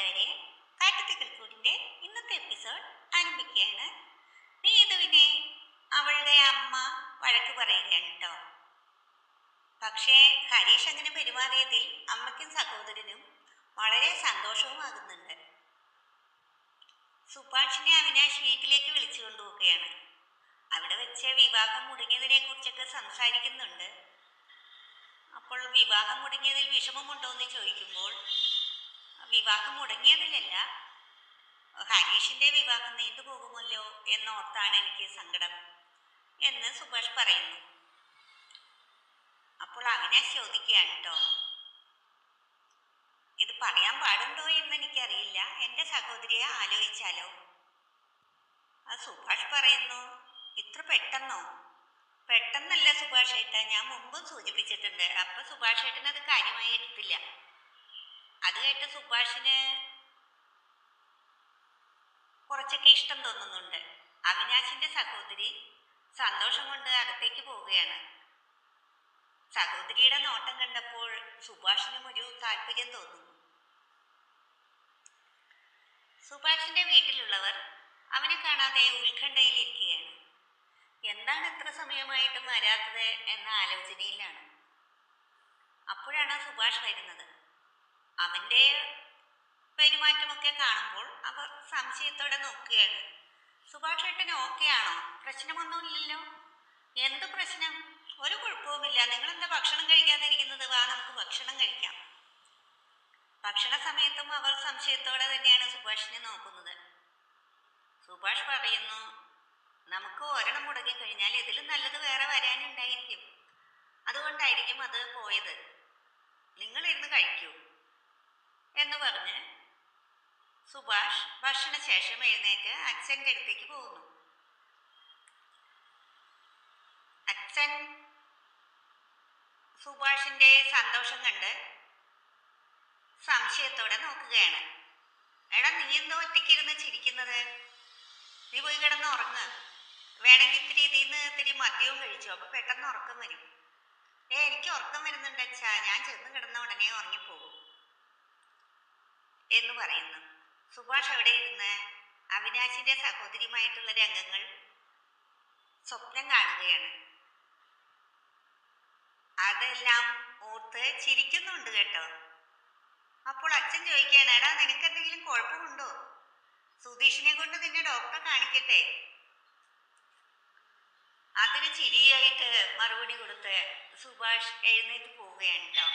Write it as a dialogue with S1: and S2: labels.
S1: കൂട്ടുകാരെ, കാട്ടുത്തികൾ കൂടിന്റെ ഇന്നത്തെ എപ്പിസോഡ് ആരംഭിക്കുകയാണ്. നീതുവിനെ അവളുടെ അമ്മ വഴക്ക് പറയുകയാണ് കേട്ടോ. പക്ഷേ ഹരീഷ് അങ്ങനെ പെരുമാറിയതിൽ അമ്മയ്ക്കും സഹോദരനും വളരെ സന്തോഷവുമാകുന്നുണ്ട്. സുഭാഷിനെ അവിനാശ് വീട്ടിലേക്ക് വിളിച്ചു കൊണ്ടുപോവുകയാണ്. അവിടെ വെച്ച് വിവാഹം മുടങ്ങിയതിനെ കുറിച്ചൊക്കെ സംസാരിക്കുന്നുണ്ട്. അപ്പോൾ വിവാഹം മുടങ്ങിയതിൽ വിഷമമുണ്ടോ എന്ന് ചോദിക്കുമ്പോൾ വിവാഹം മുടങ്ങിയതിലല്ല, ഹരീഷിന്റെ വിവാഹം നീണ്ടുപോകുമല്ലോ എന്നോർത്താണ് എനിക്ക് സങ്കടം എന്ന് സുഭാഷ് പറയുന്നു. അപ്പോൾ അവിനാശ് ചോദിക്കുകയാണ് കേട്ടോ, ഇത് പറയാൻ പാടുണ്ടോ എന്ന് എനിക്കറിയില്ല, എൻ്റെ സഹോദരിയെ ആലോചിച്ചാലോ? സുഭാഷ് പറയുന്നു, ഇത്ര പെട്ടെന്നോ? പെട്ടെന്നല്ല സുഭാഷ് ഏട്ടാ, ഞാൻ മുമ്പും സൂചിപ്പിച്ചിട്ടുണ്ട്. അപ്പൊ സുഭാഷ് ഏട്ടൻ അത് കാര്യമായി എടുത്തില്ല. അത് കേട്ട് സുഭാഷിന് കുറച്ചൊക്കെ ഇഷ്ടം തോന്നുന്നുണ്ട്. അവിനാശിന്റെ സഹോദരി സന്തോഷം കൊണ്ട് അകത്തേക്ക് പോവുകയാണ്. സഹോദരിയുടെ നോട്ടം കണ്ടപ്പോൾ സുഭാഷിനും ഒരു താല്പര്യം തോന്നുന്നു. സുഭാഷിന്റെ വീട്ടിലുള്ളവർ അവനെ കാണാതെ ഉത്കണ്ഠയിലിരിക്കുകയാണ്. എന്താണ് എത്ര സമയമായിട്ടും വരാത്തത് എന്ന ആലോചനയിലാണ്. അപ്പോഴാണ് സുഭാഷ് വരുന്നത്. അവന്റെ പെരുമാറ്റമൊക്കെ കാണുമ്പോൾ അവർ സംശയത്തോടെ നോക്കുകയാണ്. സുഭാഷ് ഏട്ടൻ ഓക്കെ ആണോ? പ്രശ്നമൊന്നുമില്ലല്ലോ? എന്ത് പ്രശ്നം? ഒരു കുഴപ്പവുമില്ല. നിങ്ങളെന്താ ഭക്ഷണം കഴിക്കാതെ ഇരിക്കുന്നത്? വാ, നമുക്ക് ഭക്ഷണം കഴിക്കാം. ഭക്ഷണ സമയത്തും അവർ സംശയത്തോടെ തന്നെയാണ് സുഭാഷിനെ നോക്കുന്നത്. സുഭാഷ് പറയുന്നു, നമുക്ക് ഒരെണ്ണം മുടങ്ങി കഴിഞ്ഞാൽ ഇതിലും നല്ലത് വേറെ വരാനുണ്ടായിരിക്കും. അതുകൊണ്ടായിരിക്കും അത് പോയത്. നിങ്ങളിരുന്ന് കഴിക്കൂ എന്ന് പറഞ്ഞ് സുഭാഷ് ഭക്ഷണശേഷം എഴുന്നേറ്റ് അച്ഛൻ്റെ അടുത്തേക്ക് പോകുന്നു. അച്ഛൻ സുഭാഷിന്റെ സന്തോഷം കണ്ട് സംശയത്തോടെ നോക്കുകയാണ്. എടാ, നീ എന്തോ ഒറ്റയ്ക്കിരുന്ന് ചിരിക്കുന്നത്? നീ പോയി കിടന്ന് ഉറങ്ങ്. വേണമെങ്കിൽ ഇത്തിരി മദ്യവും കഴിച്ചു, അപ്പൊ പെട്ടെന്ന് ഉറക്കം വരും. എനിക്ക് ഉറക്കം വരുന്നുണ്ട് അച്ഛാ, ഞാൻ ചെന്ന് കിടന്ന ഉടനെ ഉറങ്ങിപ്പോകും എന്ന് പറയുന്നു. സുഭാഷ് അവിടെ ഇരുന്ന് അവിനാശിന്റെ സഹോദരിയുമായിട്ടുള്ള രംഗങ്ങൾ സ്വപ്നം കാണുകയാണ്. അതെല്ലാം ഓർത്ത് ചിരിക്കുന്നുണ്ട് കേട്ടോ. അപ്പോൾ അച്ഛൻ ചോദിക്കുകയാണ്, എടാ നിനക്ക് എന്തെങ്കിലും കുഴപ്പമുണ്ടോ? സുധീഷിനെ കൊണ്ട് നിന്നെ ഡോക്ടറെ കാണിക്കട്ടെ? അതിന് ചിരിയായിട്ട് മറുപടി കൊടുത്ത് സുഭാഷ് എഴുന്നേറ്റ് പോവുകയാണ് കേട്ടോ.